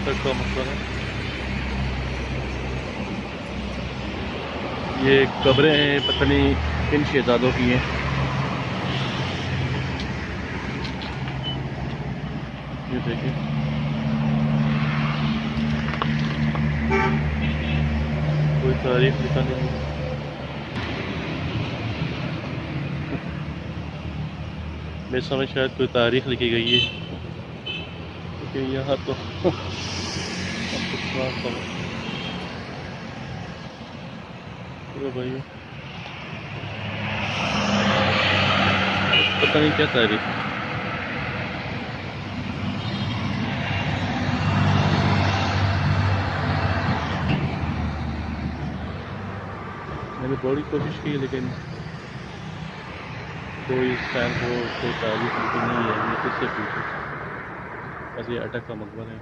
तक का मकबरा। ये कब्रें हैं, पता नहीं किन शहजादों की हैं। ये देखिए, कोई तारीख लिखा नहीं है। मेरे समझ शायद कोई तारीख लिखी गई है, क्योंकि यहाँ तो भाई पता नहीं क्या तारीख है। मैंने बड़ी कोशिश की लेकिन कोई फैन को कोई तारीख लिखी नहीं है। ये किससे पूछे, बस ये अटक का मकबरा है।